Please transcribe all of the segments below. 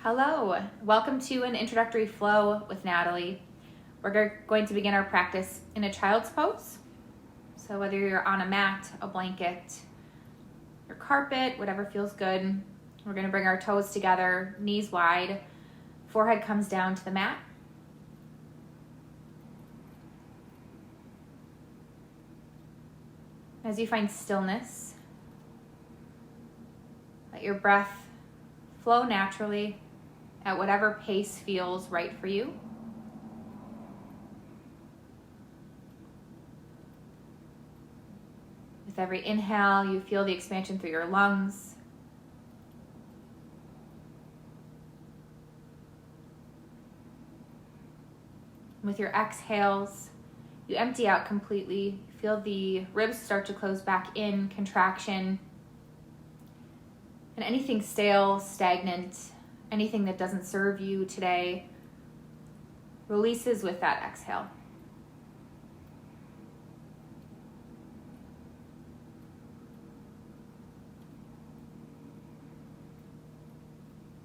Hello, welcome to an introductory flow with Natalie. We're going to begin our practice in a child's pose. So whether you're on a mat, a blanket, your carpet, whatever feels good, we're going to bring our toes together, knees wide, forehead comes down to the mat. As you find stillness, let your breath flow naturally at whatever pace feels right for you. With every inhale, you feel the expansion through your lungs. With your exhales, you empty out completely. Feel the ribs start to close back in, contraction. And anything stale, stagnant, anything that doesn't serve you today releases with that exhale.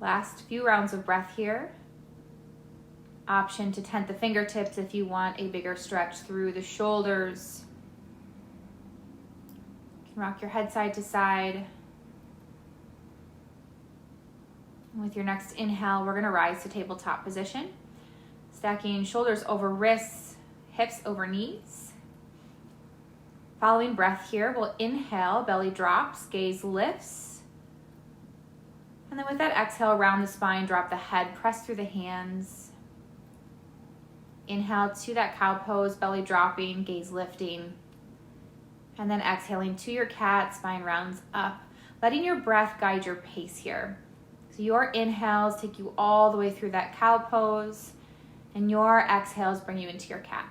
Last few rounds of breath here. Option to tent the fingertips if you want a bigger stretch through the shoulders. You can rock your head side to side. With your next inhale, we're gonna rise to tabletop position. Stacking shoulders over wrists, hips over knees. Following breath here, we'll inhale, belly drops, gaze lifts. And then with that exhale, round the spine, drop the head, press through the hands. Inhale to that cow pose, belly dropping, gaze lifting. And then exhaling to your cat, spine rounds up. Letting your breath guide your pace here. So your inhales take you all the way through that cow pose, and your exhales bring you into your cat.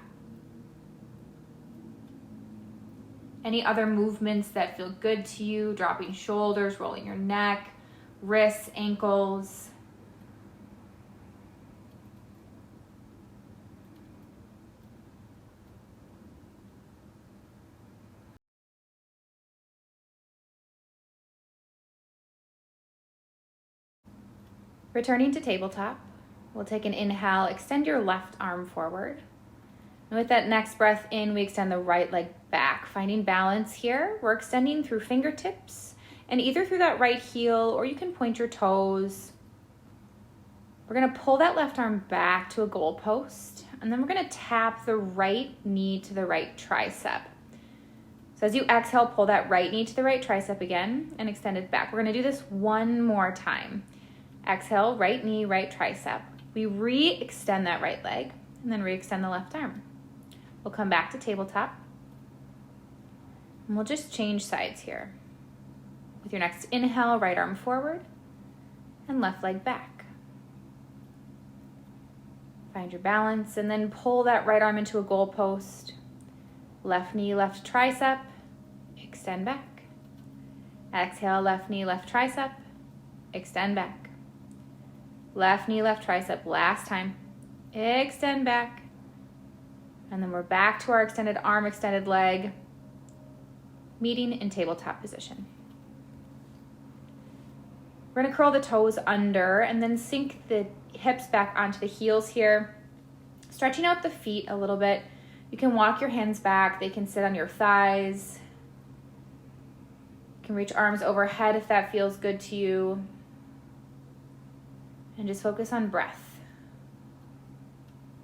Any other movements that feel good to you, dropping shoulders, rolling your neck, wrists, ankles. Returning to tabletop, we'll take an inhale, extend your left arm forward. And with that next breath in, we extend the right leg back, finding balance here. We're extending through fingertips and either through that right heel, or you can point your toes. We're gonna pull that left arm back to a goalpost, and then we're gonna tap the right knee to the right tricep. So as you exhale, pull that right knee to the right tricep again and extend it back. We're gonna do this one more time. Exhale, right knee, right tricep. We re-extend that right leg and then re-extend the left arm. We'll come back to tabletop and we'll just change sides here. With your next inhale, right arm forward and left leg back. Find your balance and then pull that right arm into a goalpost. Left knee, left tricep, extend back. Exhale, left knee, left tricep, extend back. Left knee, left tricep, last time. Extend back. And then we're back to our extended arm, extended leg, meeting in tabletop position. We're gonna curl the toes under and then sink the hips back onto the heels here. Stretching out the feet a little bit. You can walk your hands back. They can sit on your thighs. You can reach arms overhead if that feels good to you. And just focus on breath.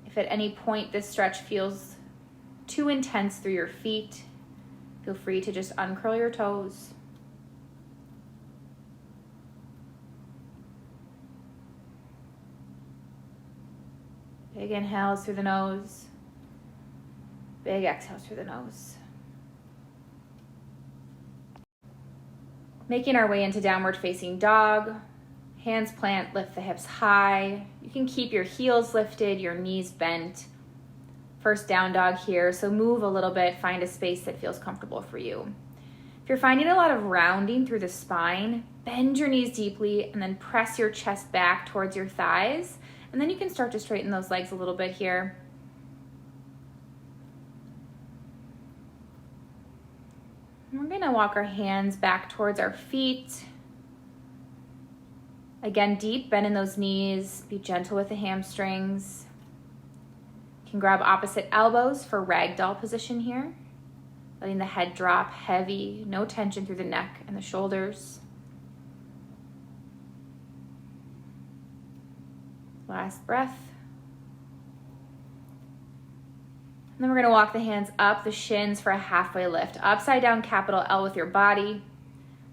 If at any point this stretch feels too intense through your feet, feel free to just uncurl your toes. Big inhales through the nose. Big exhales through the nose. Making our way into downward facing dog. Hands plant, lift the hips high. You can keep your heels lifted, your knees bent. First down dog here, so move a little bit, find a space that feels comfortable for you. If you're finding a lot of rounding through the spine, bend your knees deeply and then press your chest back towards your thighs. And then you can start to straighten those legs a little bit here. And we're gonna walk our hands back towards our feet. Again, deep bend in those knees. Be gentle with the hamstrings. You can grab opposite elbows for ragdoll position here. Letting the head drop heavy, no tension through the neck and the shoulders. Last breath. And then we're going to walk the hands up the shins for a halfway lift. Upside down capital L with your body.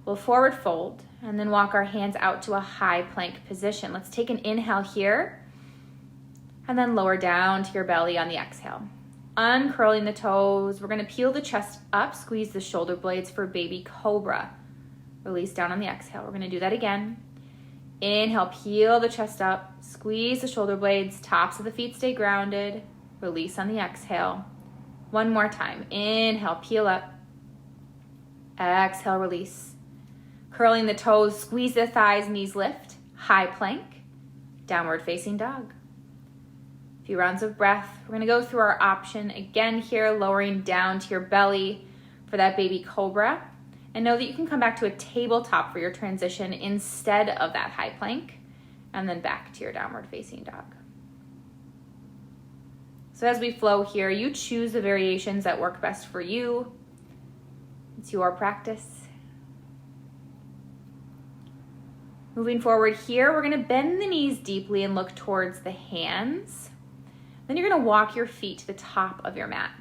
We'll forward fold and then walk our hands out to a high plank position. Let's take an inhale here and then lower down to your belly on the exhale. Uncurling the toes. We're going to peel the chest up, squeeze the shoulder blades for baby cobra. Release down on the exhale. We're going to do that again. Inhale, peel the chest up, squeeze the shoulder blades, tops of the feet stay grounded. Release on the exhale. One more time. Inhale, peel up. Exhale, release. Curling the toes, squeeze the thighs, knees lift. High plank, downward facing dog. Few rounds of breath. We're going to go through our option again here, lowering down to your belly for that baby cobra. And know that you can come back to a tabletop for your transition instead of that high plank, and then back to your downward facing dog. So as we flow here, you choose the variations that work best for you. It's your practice. Moving forward here, we're going to bend the knees deeply and look towards the hands. Then you're going to walk your feet to the top of your mat.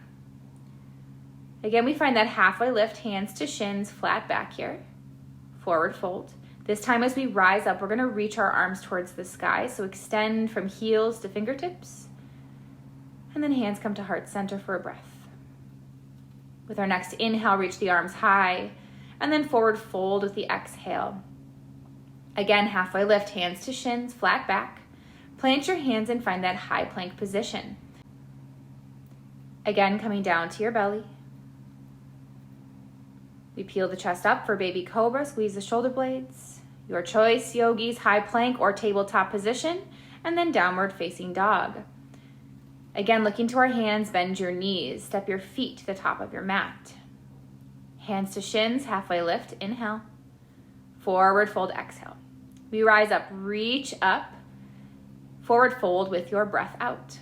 Again, we find that halfway lift, hands to shins, flat back here. Forward fold. This time as we rise up, we're going to reach our arms towards the sky. So extend from heels to fingertips. And then hands come to heart center for a breath. With our next inhale, reach the arms high. And then forward fold with the exhale. Again, halfway lift, hands to shins, flat back. Plant your hands and find that high plank position. Again, coming down to your belly. We peel the chest up for baby cobra, squeeze the shoulder blades. Your choice, yogis, high plank or tabletop position, and then downward facing dog. Again, looking to our hands, bend your knees, step your feet to the top of your mat. Hands to shins, halfway lift, inhale. Forward fold, exhale. We rise up, reach up, forward fold with your breath out.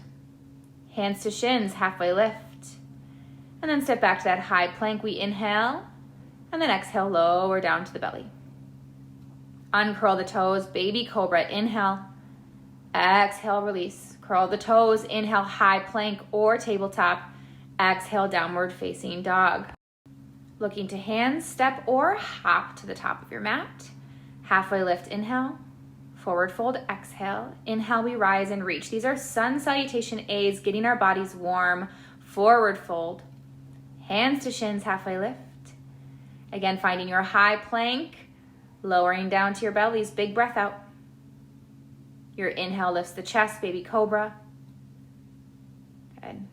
Hands to shins, halfway lift. And then step back to that high plank. We inhale, and then exhale, lower down to the belly. Uncurl the toes, baby cobra, inhale. Exhale, release. Curl the toes, inhale, high plank or tabletop. Exhale, downward facing dog. Looking to hands, step or hop to the top of your mat. Halfway lift, inhale. Forward fold, exhale. Inhale, we rise and reach. These are sun salutation A's, getting our bodies warm. Forward fold. Hands to shins, halfway lift. Again, finding your high plank, lowering down to your bellies. Big breath out. Your inhale lifts the chest, baby cobra. Good.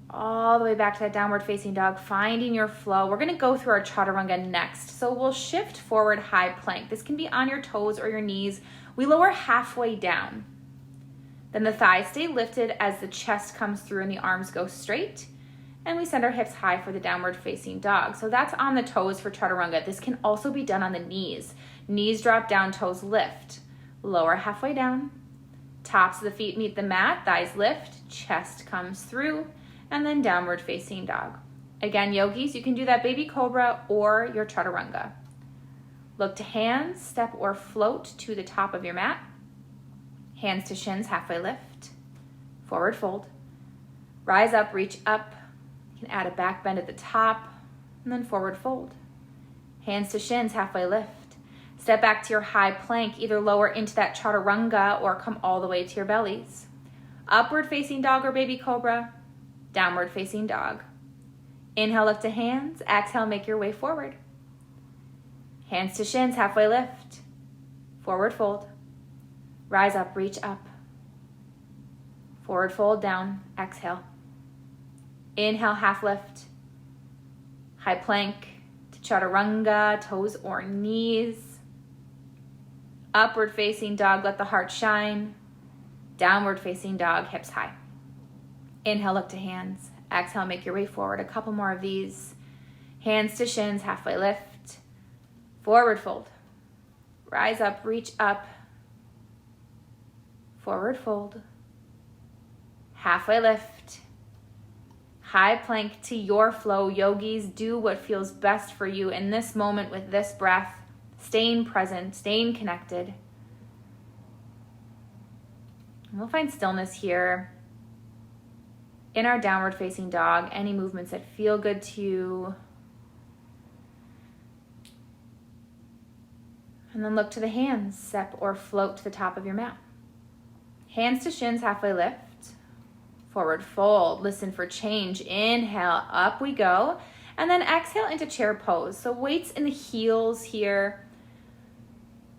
All the way back to that downward facing dog, finding your flow. We're gonna go through our chaturanga next. So we'll shift forward high plank. This can be on your toes or your knees. We lower halfway down. Then the thighs stay lifted as the chest comes through and the arms go straight. And we send our hips high for the downward facing dog. So that's on the toes for chaturanga. This can also be done on the knees. Knees drop down, toes lift. Lower halfway down. Tops of the feet meet the mat, thighs lift, chest comes through, and then downward facing dog. Again, yogis, you can do that baby cobra or your chaturanga. Look to hands, step or float to the top of your mat. Hands to shins, halfway lift. Forward fold. Rise up, reach up. You can add a back bend at the top, and then forward fold. Hands to shins, halfway lift. Step back to your high plank, either lower into that chaturanga or come all the way to your bellies. Upward facing dog or baby cobra, downward facing dog. Inhale, lift to hands. Exhale, make your way forward. Hands to shins, halfway lift. Forward fold. Rise up, reach up. Forward fold, down, exhale. Inhale, half lift. High plank to chaturanga, toes or knees. Upward facing dog, let the heart shine. Downward facing dog, hips high. Inhale, look to hands. Exhale, make your way forward. A couple more of these. Hands to shins, halfway lift. Forward fold. Rise up, reach up. forward fold, halfway lift, high plank to your flow. Yogis, do what feels best for you in this moment with this breath, staying present, staying connected. And we'll find stillness here in our downward facing dog. Any movements that feel good to you. And then look to the hands, step or float to the top of your mat. Hands to shins, halfway lift. Forward fold, listen for change. Inhale, up we go. And then exhale into chair pose. So weights in the heels here.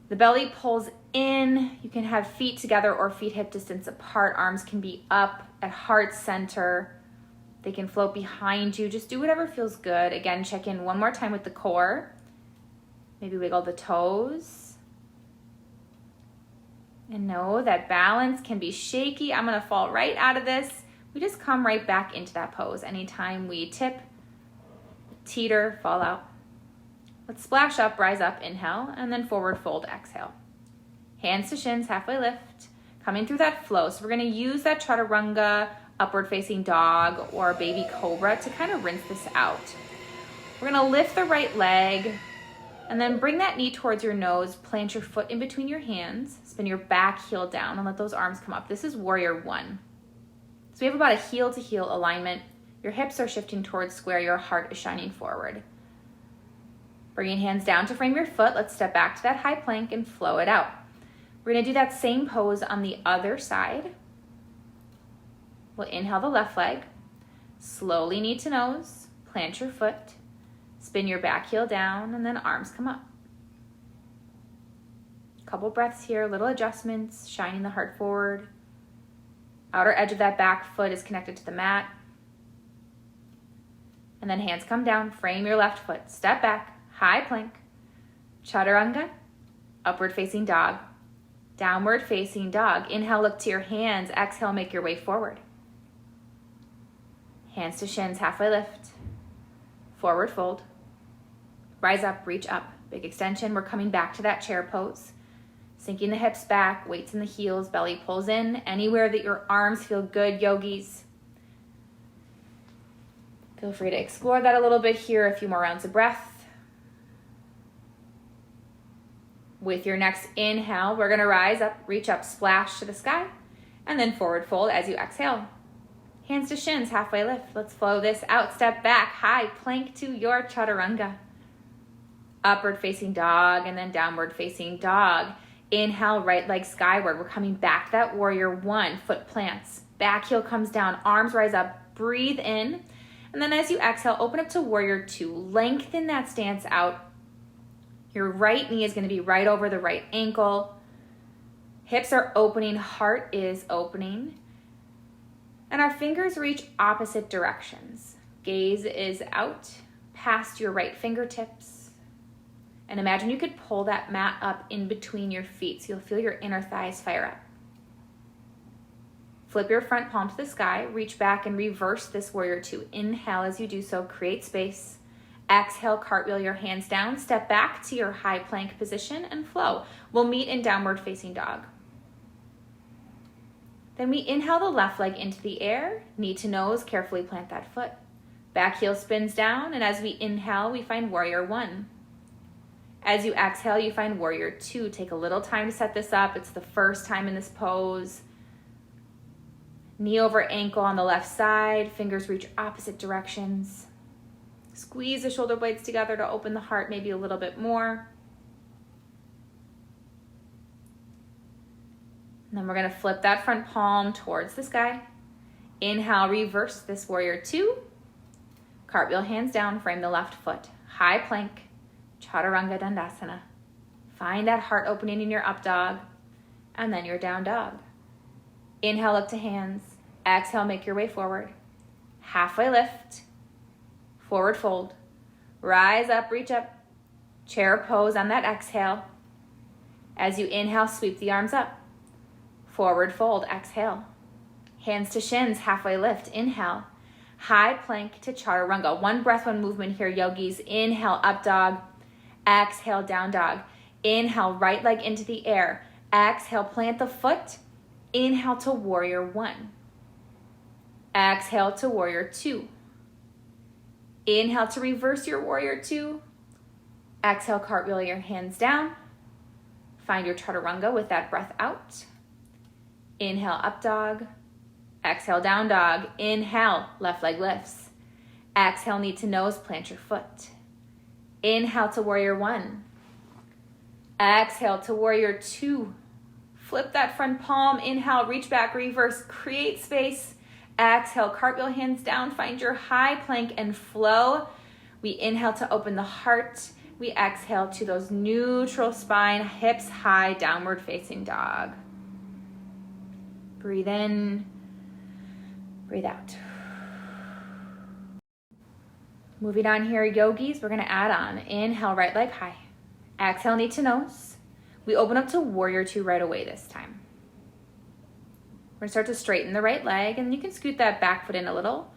The belly pulls in. You can have feet together or feet hip distance apart. Arms can be up at heart center. They can float behind you. Just do whatever feels good. Again, check in one more time with the core. Maybe wiggle the toes. And know that balance can be shaky. I'm going to fall right out of this. We just come right back into that pose. Anytime we tip, teeter, fall out. Let's splash up, rise up, inhale, and then forward fold, exhale. Hands to shins, halfway lift. Coming through that flow. So we're going to use that chaturanga, upward facing dog, or baby cobra to kind of rinse this out. We're going to lift the right leg. And then bring that knee towards your nose, plant your foot in between your hands, spin your back heel down and let those arms come up. This is warrior one. So we have about a heel to heel alignment. Your hips are shifting towards square, your heart is shining forward. Bringing hands down to frame your foot, let's step back to that high plank and flow it out. We're gonna do that same pose on the other side. We'll inhale the left leg, slowly knee to nose, plant your foot, spin your back heel down, and then arms come up. Couple breaths here, little adjustments, shining the heart forward. Outer edge of that back foot is connected to the mat. And then hands come down, frame your left foot, step back, high plank, chaturanga, upward facing dog, downward facing dog. Inhale, look to your hands. Exhale, make your way forward. Hands to shins, halfway lift, forward fold. Rise up, reach up, big extension. We're coming back to that chair pose. Sinking the hips back, weights in the heels, belly pulls in. Anywhere that your arms feel good, yogis. Feel free to explore that a little bit here, a few more rounds of breath. With your next inhale, we're gonna rise up, reach up, splash to the sky, and then forward fold as you exhale. Hands to shins, halfway lift. Let's flow this out, step back, high plank to your chaturanga. Upward facing dog and then downward facing dog. Inhale, right leg skyward. We're coming back to that warrior one. Foot plants, back heel comes down, arms rise up, breathe in. And then as you exhale, open up to warrior two. Lengthen that stance out. Your right knee is going to be right over the right ankle. Hips are opening, heart is opening. And our fingers reach opposite directions. Gaze is out past your right fingertips. And imagine you could pull that mat up in between your feet so you'll feel your inner thighs fire up. Flip your front palm to the sky, reach back and reverse this warrior two. Inhale as you do so, create space. Exhale, cartwheel your hands down, step back to your high plank position and flow. We'll meet in downward facing dog. Then we inhale the left leg into the air, knee to nose, carefully plant that foot. Back heel spins down, and as we inhale, we find warrior one. As you exhale, you find warrior two. Take a little time to set this up. It's the first time in this pose. Knee over ankle on the left side. Fingers reach opposite directions. Squeeze the shoulder blades together to open the heart maybe a little bit more. And then we're going to flip that front palm towards the sky. Inhale, reverse this warrior two. Cartwheel hands down, frame the left foot. High plank. Chaturanga Dandasana. Find that heart opening in your up dog and then your down dog. Inhale, look to hands. Exhale, make your way forward. Halfway lift. Forward fold. Rise up, reach up. Chair pose on that exhale. As you inhale, sweep the arms up. Forward fold, exhale. Hands to shins, halfway lift. Inhale. High plank to chaturanga. One breath, one movement here, yogis. Inhale, up dog. Exhale, down dog. Inhale, right leg into the air. Exhale, plant the foot. Inhale to warrior one. Exhale to warrior two. Inhale to reverse your warrior two. Exhale, cartwheel your hands down. Find your chaturanga with that breath out. Inhale, up dog. Exhale, down dog. Inhale, left leg lifts. Exhale, knee to nose, plant your foot. Inhale to warrior one. Exhale to warrior two. Flip that front palm. Inhale, reach back, reverse, create space. Exhale, cartwheel hands down. Find your high plank and flow. We inhale to open the heart. We exhale to those neutral spine, hips high, downward facing dog. Breathe in, breathe out. Moving on here, yogis, we're gonna add on. Inhale, right leg high. Exhale, knee to nose. We open up to warrior two right away this time. We're gonna start to straighten the right leg, and you can scoot that back foot in a little.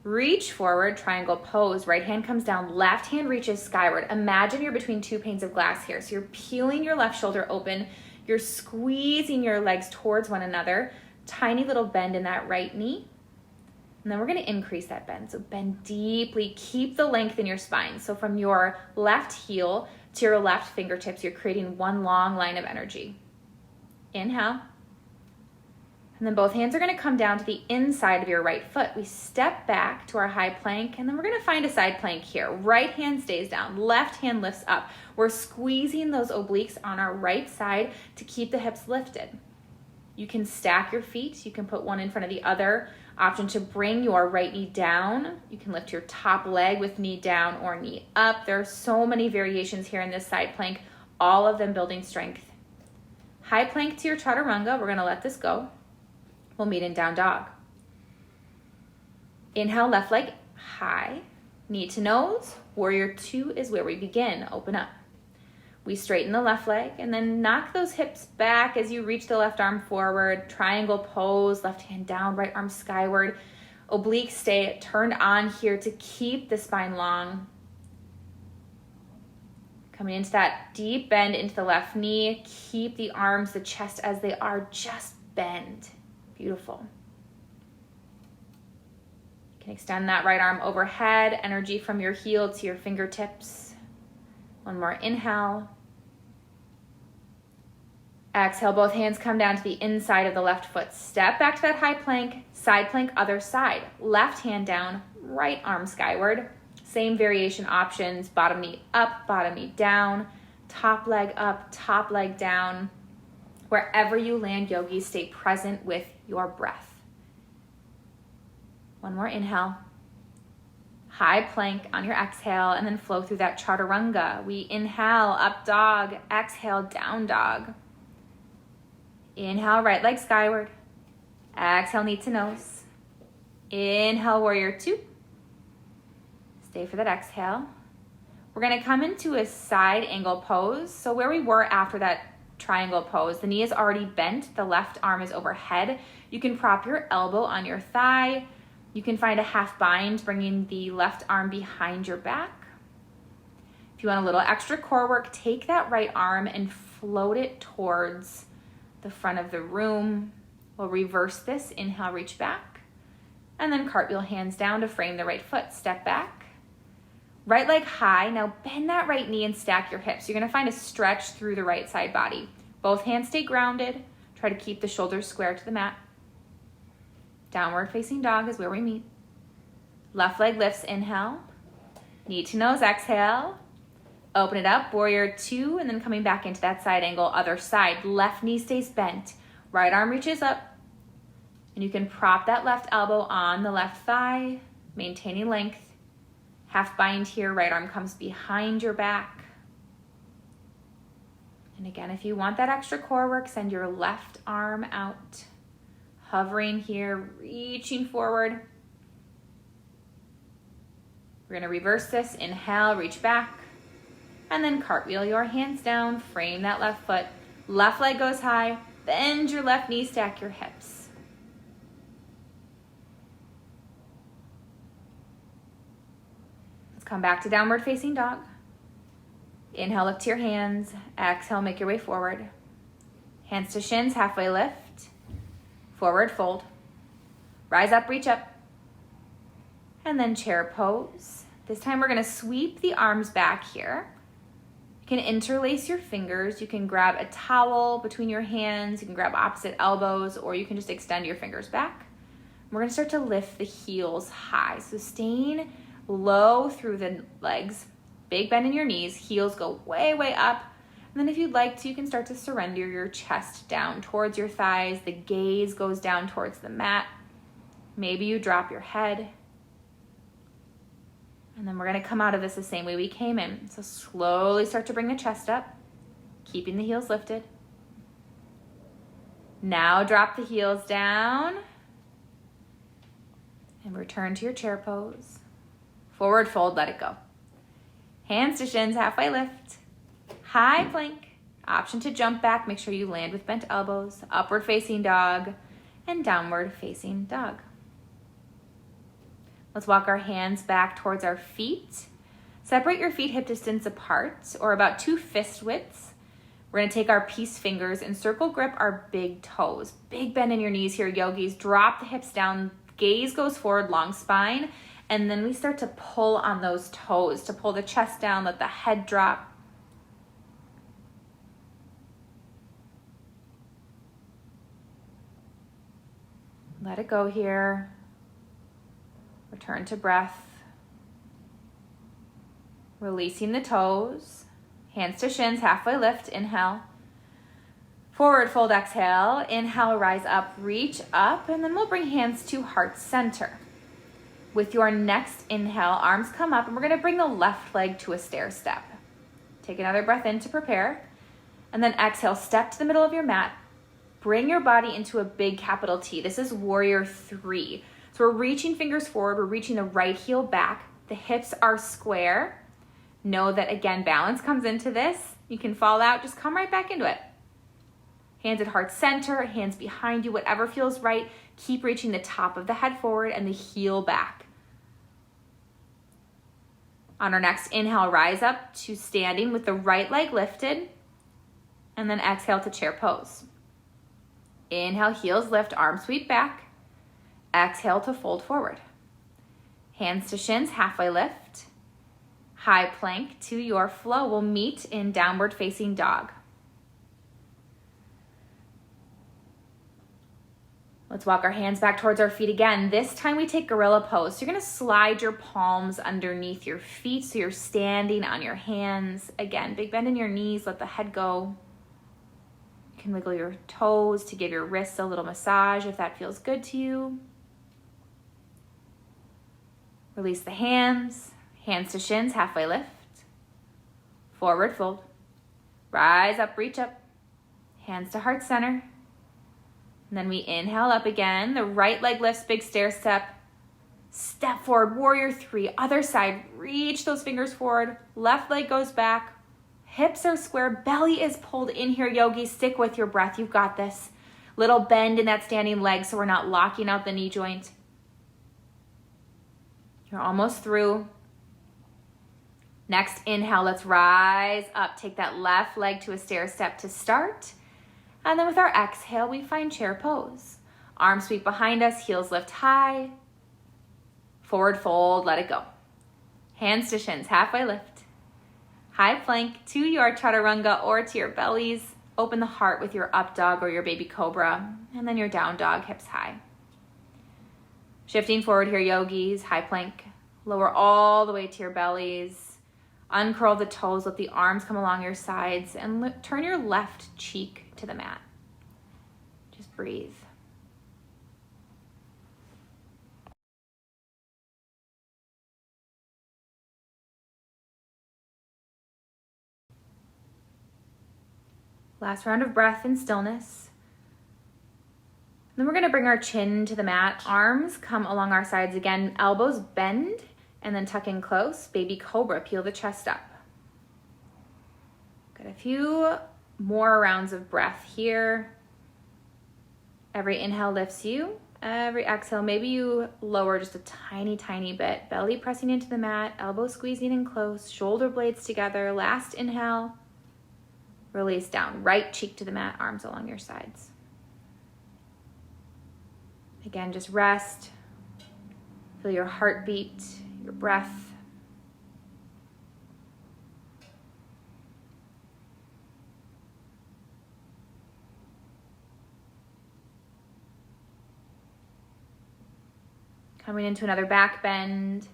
Reach forward, triangle pose. Right hand comes down, left hand reaches skyward. Imagine you're between two panes of glass here. So you're peeling your left shoulder open. You're squeezing your legs towards one another. Tiny little bend in that right knee. And then we're gonna increase that bend. So bend deeply, keep the length in your spine. So from your left heel to your left fingertips, you're creating one long line of energy. Inhale. And then both hands are gonna come down to the inside of your right foot. We step back to our high plank, and then we're gonna find a side plank here. Right hand stays down, left hand lifts up. We're squeezing those obliques on our right side to keep the hips lifted. You can stack your feet. You can put one in front of the other. Option to bring your right knee down. You can lift your top leg with knee down or knee up. There are so many variations here in this side plank, all of them building strength. High plank to your chaturanga. We're gonna let this go. We'll meet in down dog. Inhale, left leg high, knee to nose. Warrior two is where we begin. Open up. We straighten the left leg and then knock those hips back as you reach the left arm forward. Triangle pose, left hand down, right arm skyward. Obliques stay turned on here to keep the spine long. Coming into that deep bend into the left knee. Keep the arms, the chest as they are, just bend. Beautiful. You can extend that right arm overhead, energy from your heel to your fingertips. One more inhale. Exhale, both hands come down to the inside of the left foot. Step back to that high plank, side plank, other side. Left hand down, right arm skyward. Same variation options, bottom knee up, bottom knee down, top leg up, top leg down. Wherever you land, yogis, stay present with your breath. One more inhale. High plank on your exhale, and then flow through that chaturanga. We inhale, up dog. Exhale, down dog. Inhale, right leg skyward. Exhale, knee to nose. Inhale, warrior two. Stay for that exhale. We're gonna come into a side angle pose. So where we were after that triangle pose, the knee is already bent, the left arm is overhead. You can prop your elbow on your thigh. You can find a half bind, bringing the left arm behind your back. If you want a little extra core work, take that right arm and float it towards the front of the room. We'll reverse this. Inhale, reach back. And then cartwheel hands down to frame the right foot. Step back. Right leg high. Now bend that right knee and stack your hips. You're gonna find a stretch through the right side body. Both hands stay grounded. Try to keep the shoulders square to the mat. Downward facing dog is where we meet. Left leg lifts, inhale. Knee to nose, exhale. Open it up, warrior two, and then coming back into that side angle, other side. Left knee stays bent. Right arm reaches up. And you can prop that left elbow on the left thigh, maintaining length. Half bind here, right arm comes behind your back. And again, if you want that extra core work, send your left arm out. Hovering here, reaching forward. We're gonna reverse this. Inhale, reach back. And then cartwheel your hands down, frame that left foot. Left leg goes high, bend your left knee, stack your hips. Let's come back to downward facing dog. Inhale, lift to your hands. Exhale, make your way forward. Hands to shins, halfway lift. Forward fold. Rise up, reach up. And then chair pose. This time we're gonna sweep the arms back here. You can interlace your fingers. You can grab a towel between your hands. You can grab opposite elbows, or you can just extend your fingers back. We're gonna start to lift the heels high. So staying low through the legs, big bend in your knees, heels go way, way up. And then if you'd like to, you can start to surrender your chest down towards your thighs. The gaze goes down towards the mat. Maybe you drop your head. And then we're gonna come out of this the same way we came in. So slowly start to bring the chest up, keeping the heels lifted. Now drop the heels down and return to your chair pose. Forward fold, let it go. Hands to shins, halfway lift. High plank, option to jump back. Make sure you land with bent elbows. Upward facing dog and downward facing dog. Let's walk our hands back towards our feet. Separate your feet hip distance apart, or about 2 fist widths. We're gonna take our peace fingers and circle grip our big toes. Big bend in your knees here, yogis. Drop the hips down, gaze goes forward, long spine. And then we start to pull on those toes, to pull the chest down, let the head drop. Let it go here. Return to breath. Releasing the toes. Hands to shins, halfway lift, inhale. Forward fold, exhale. Inhale, rise up, reach up, and then we'll bring hands to heart center. With your next inhale, arms come up, and we're gonna bring the left leg to a stair step. Take another breath in to prepare, and then exhale, step to the middle of your mat. Bring your body into a big capital T. This is warrior 3. So we're reaching fingers forward, we're reaching the right heel back. The hips are square. Know that, again, balance comes into this. You can fall out, just come right back into it. Hands at heart center, hands behind you, whatever feels right. Keep reaching the top of the head forward and the heel back. On our next inhale, rise up to standing with the right leg lifted, and then exhale to chair pose. Inhale, heels lift, arms sweep back. Exhale to fold forward. Hands to shins, halfway lift. High plank to your flow. We'll meet in downward facing dog. Let's walk our hands back towards our feet again. This time we take gorilla pose. So you're gonna slide your palms underneath your feet so you're standing on your hands. Again, big bend in your knees, let the head go. You can wiggle your toes to give your wrists a little massage if that feels good to you. Release the hands, hands to shins, halfway lift. Forward fold. Rise up, reach up. Hands to heart center. And then we inhale up again. The right leg lifts, big stair step. Step forward, warrior 3. Other side, reach those fingers forward. Left leg goes back. Hips are square, belly is pulled in here, yogis. Stick with your breath, you've got this. Little bend in that standing leg so we're not locking out the knee joint. You're almost through. Next inhale, let's rise up. Take that left leg to a stair step to start. And then with our exhale, we find chair pose. Arms sweep behind us, heels lift high. Forward fold, let it go. Hands to shins, halfway lift. High plank to your chaturanga or to your bellies. Open the heart with your up dog or your baby cobra. And then your down dog, hips high. Shifting forward here, yogis, high plank. Lower all the way to your bellies. Uncurl the toes, let the arms come along your sides, and turn your left cheek to the mat. Just breathe. Last round of breath and stillness. Then we're gonna bring our chin to the mat. Arms come along our sides again. Elbows bend and then tuck in close. Baby cobra, peel the chest up. Got a few more rounds of breath here. Every inhale lifts you. Every exhale, maybe you lower just a tiny, tiny bit. Belly pressing into the mat, elbows squeezing in close, shoulder blades together. Last inhale, release down. Right cheek to the mat, arms along your sides. Again, just rest. Feel your heartbeat, your breath. Coming into another back bend.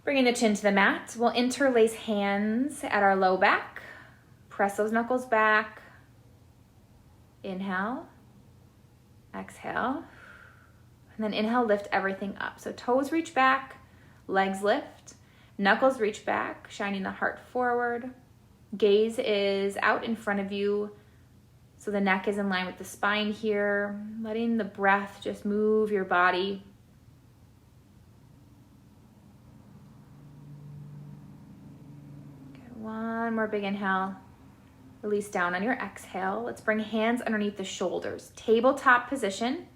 Bringing the chin to the mat. We'll interlace hands at our low back. Press those knuckles back. Inhale. Exhale. And then inhale, lift everything up. So toes reach back, legs lift, knuckles reach back, shining the heart forward. Gaze is out in front of you. So the neck is in line with the spine here. Letting the breath just move your body. Good. One more big inhale. Release down on your exhale. Let's bring hands underneath the shoulders. Tabletop position.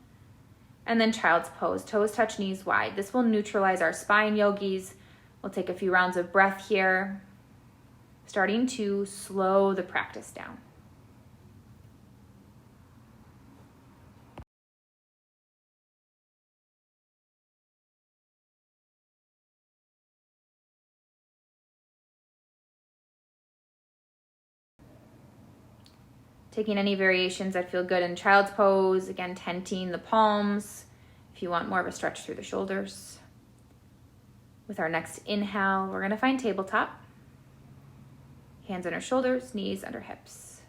And then child's pose. Toes touch, knees wide. This will neutralize our spine, yogis. We'll take a few rounds of breath here. Starting to slow the practice down. Taking any variations that feel good in child's pose. Again, tenting the palms if you want more of a stretch through the shoulders. With our next inhale, we're gonna find tabletop. Hands under shoulders, knees under hips.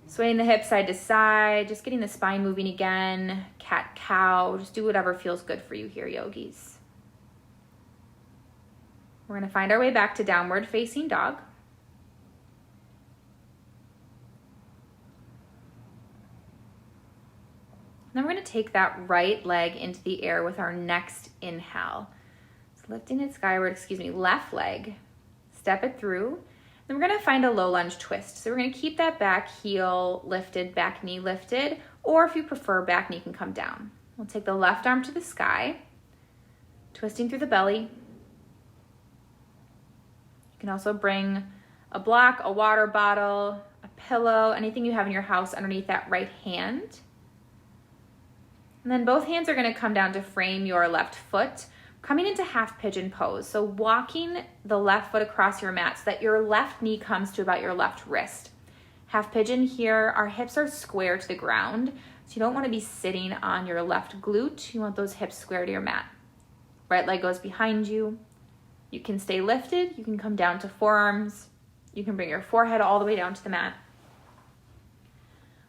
Swaying the hips side to side, just getting the spine moving again. Cat-cow, just do whatever feels good for you here, yogis. We're gonna find our way back to downward facing dog. Then we're going to take that right leg into the air with our next inhale. So lifting it skyward, left leg. Step it through. Then we're going to find a low lunge twist. So we're going to keep that back heel lifted, back knee lifted, or if you prefer, back knee can come down. We'll take the left arm to the sky, twisting through the belly. You can also bring a block, a water bottle, a pillow, anything you have in your house underneath that right hand. And then both hands are going to come down to frame your left foot, coming into half pigeon pose. So walking the left foot across your mat so that your left knee comes to about your left wrist. Half pigeon here, our hips are square to the ground. So you don't want to be sitting on your left glute. You want those hips square to your mat. Right leg goes behind you. You can stay lifted. You can come down to forearms. You can bring your forehead all the way down to the mat.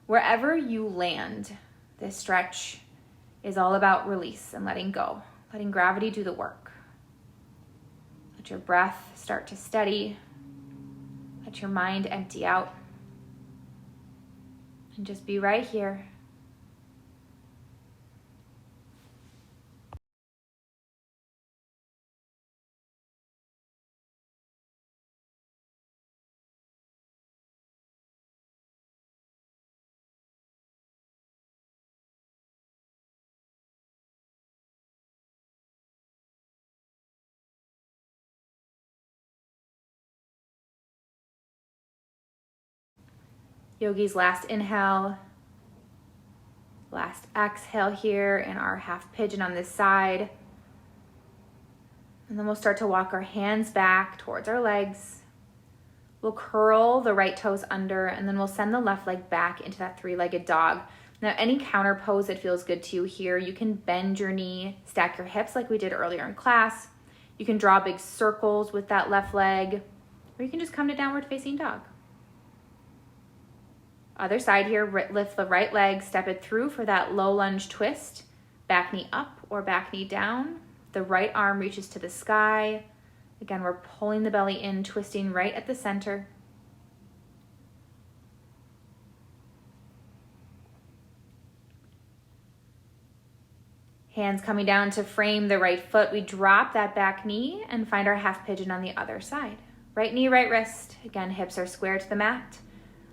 Wherever you land, this stretch is all about release and letting go, letting gravity do the work. Let your breath start to steady. Let your mind empty out. And just be right here. Yogis, last inhale, last exhale here in our half pigeon on this side. And then we'll start to walk our hands back towards our legs. We'll curl the right toes under, and then we'll send the left leg back into that three-legged dog. Now, any counter pose that feels good to you here, you can bend your knee, stack your hips like we did earlier in class. You can draw big circles with that left leg, or you can just come to downward facing dog. Other side here, lift the right leg, step it through for that low lunge twist. Back knee up or back knee down. The right arm reaches to the sky. Again, we're pulling the belly in, twisting right at the center. Hands coming down to frame the right foot. We drop that back knee and find our half pigeon on the other side. Right knee, right wrist. Again, hips are square to the mat.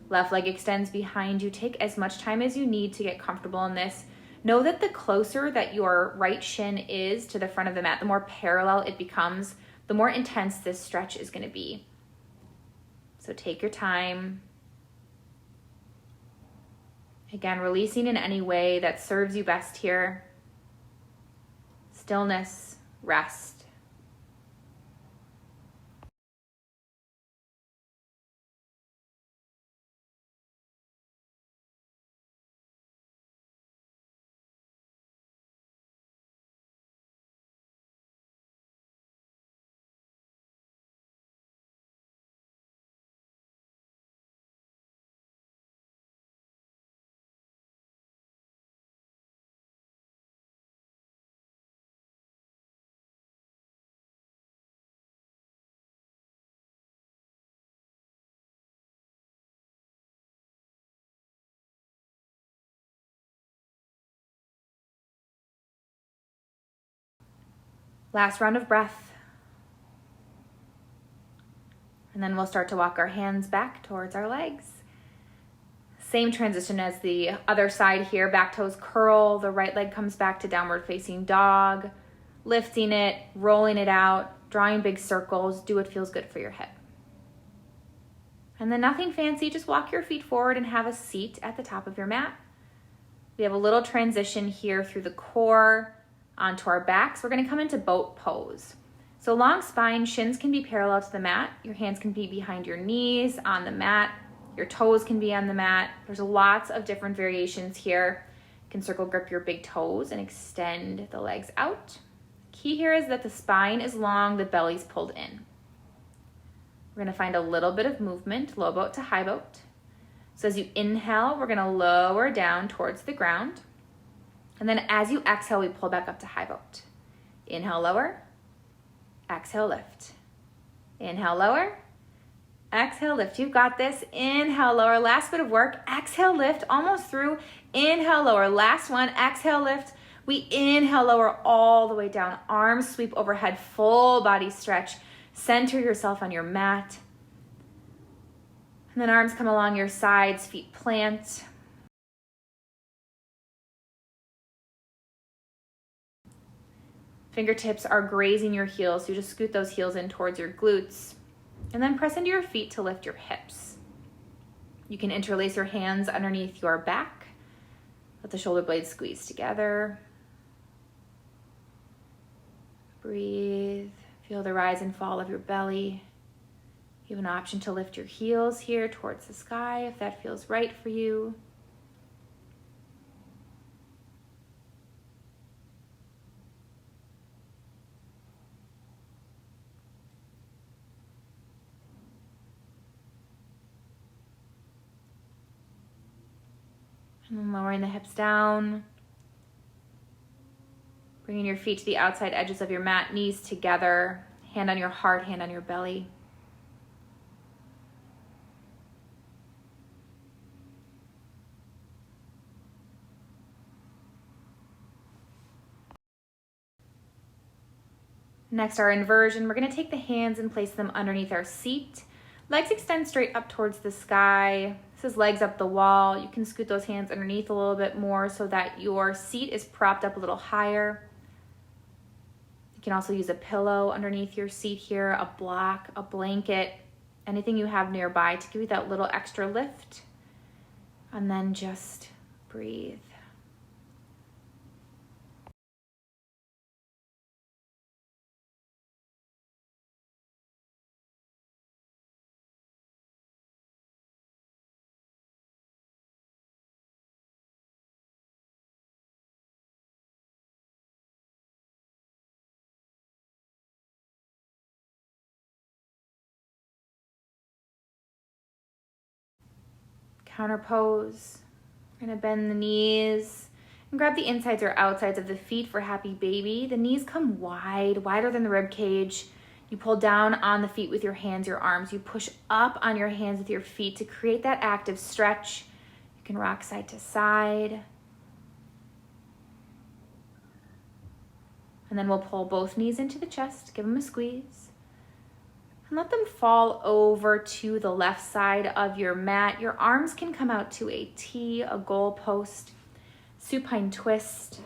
Left leg extends behind you. Take as much time as you need to get comfortable in this. Know that the closer that your right shin is to the front of the mat, the more parallel it becomes, the more intense this stretch is going to be. So take your time Again, releasing in any way that serves you best here. Stillness, rest. Last round of breath. And then we'll start to walk our hands back towards our legs. Same transition as the other side here. Back toes curl. The right leg comes back to downward facing dog. Lifting it, rolling it out, drawing big circles. Do what feels good for your hip. And then nothing fancy. Just walk your feet forward and have a seat at the top of your mat. We have a little transition here through the core onto our backs. We're going to come into boat pose. So long spine, shins can be parallel to the mat. Your hands can be behind your knees on the mat. Your toes can be on the mat. There's lots of different variations here. You can circle grip your big toes and extend the legs out. Key here is that the spine is long, the belly's pulled in. We're going to find a little bit of movement, low boat to high boat. So as you inhale, we're going to lower down towards the ground. And then as you exhale, we pull back up to high boat. Inhale, lower. Exhale, lift. Inhale, lower. Exhale, lift. You've got this. Inhale, lower. Last bit of work. Exhale, lift. Almost through. Inhale, lower. Last one. Exhale, lift. We inhale, lower all the way down. Arms sweep overhead. Full body stretch. Center yourself on your mat. And then arms come along your sides. Feet plant. Fingertips are grazing your heels, so you just scoot those heels in towards your glutes. And then press into your feet to lift your hips. You can interlace your hands underneath your back. Let the shoulder blades squeeze together. Breathe. Feel the rise and fall of your belly. You have an option to lift your heels here towards the sky if that feels right for you. And then lowering the hips down. Bringing your feet to the outside edges of your mat, knees together, hand on your heart, hand on your belly. Next, our inversion. We're going to take the hands and place them underneath our seat. Legs extend straight up towards the sky. This is legs up the wall. You can scoot those hands underneath a little bit more so that your seat is propped up a little higher. You can also use a pillow underneath your seat here, a block, a blanket, anything you have nearby to give you that little extra lift. And then just breathe. Counter pose. We're going to bend the knees and grab the insides or outsides of the feet for happy baby. The knees come wide, wider than the rib cage. You pull down on the feet with your hands, your arms. You push up on your hands with your feet to create that active stretch. You can rock side to side. And then we'll pull both knees into the chest, give them a squeeze. And let them fall over to the left side of your mat. Your arms can come out to a T, a goal post, supine twist.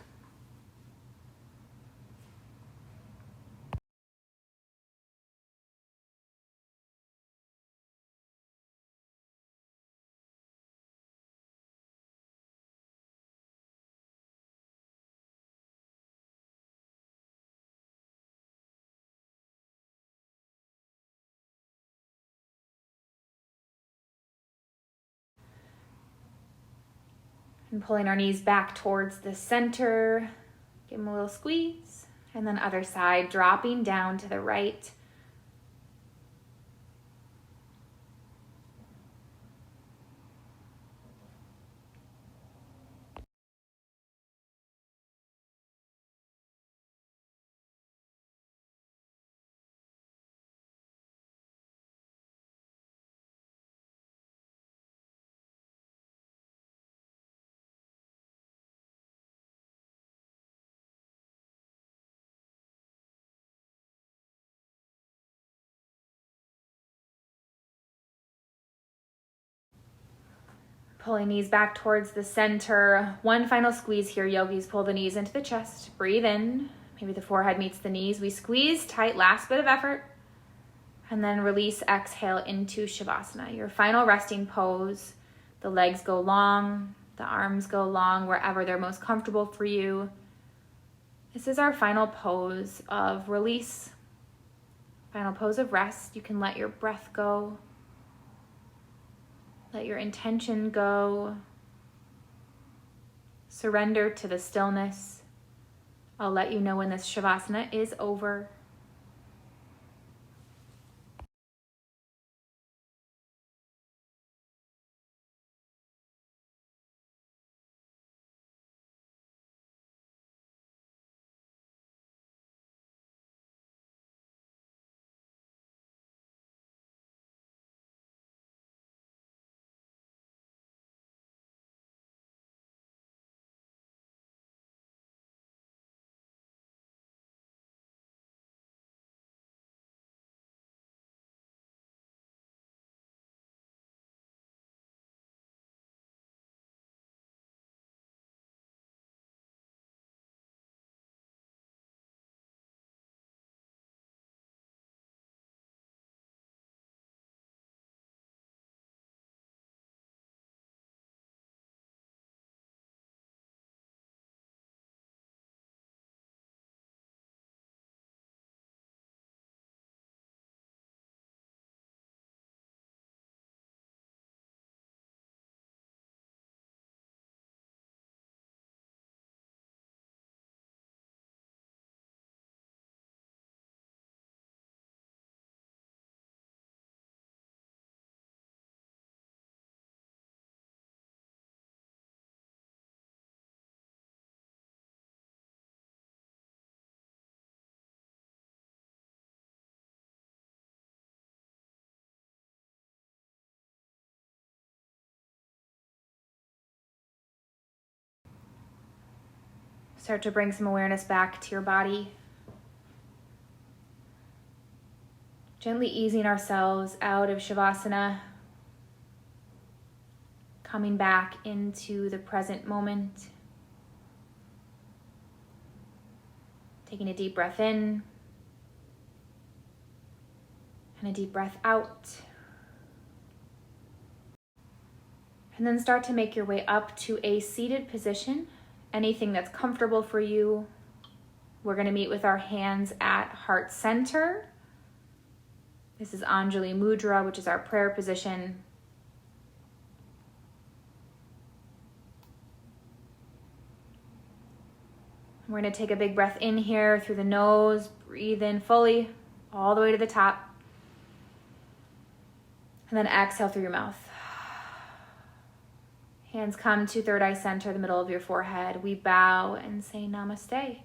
And pulling our knees back towards the center. Give them a little squeeze. And then other side, dropping down to the right. Pulling knees back towards the center. One final squeeze here, yogis. Pull the knees into the chest. Breathe in. Maybe the forehead meets the knees. We squeeze tight, last bit of effort. And then release, exhale into Shavasana. Your final resting pose. The legs go long. The arms go long wherever they're most comfortable for you. This is our final pose of release. Final pose of rest. You can let your breath go. Let your intention go. Surrender to the stillness. I'll let you know when this Shavasana is over. Start to bring some awareness back to your body. Gently easing ourselves out of Shavasana. Coming back into the present moment. Taking a deep breath in. And a deep breath out. And then start to make your way up to a seated position. Anything that's comfortable for you. We're going to meet with our hands at heart center. This is Anjali Mudra, which is our prayer position. We're going to take a big breath in here through the nose. Breathe in fully, all the way to the top. And then exhale through your mouth. Hands come to third eye center, the middle of your forehead. We bow and say namaste.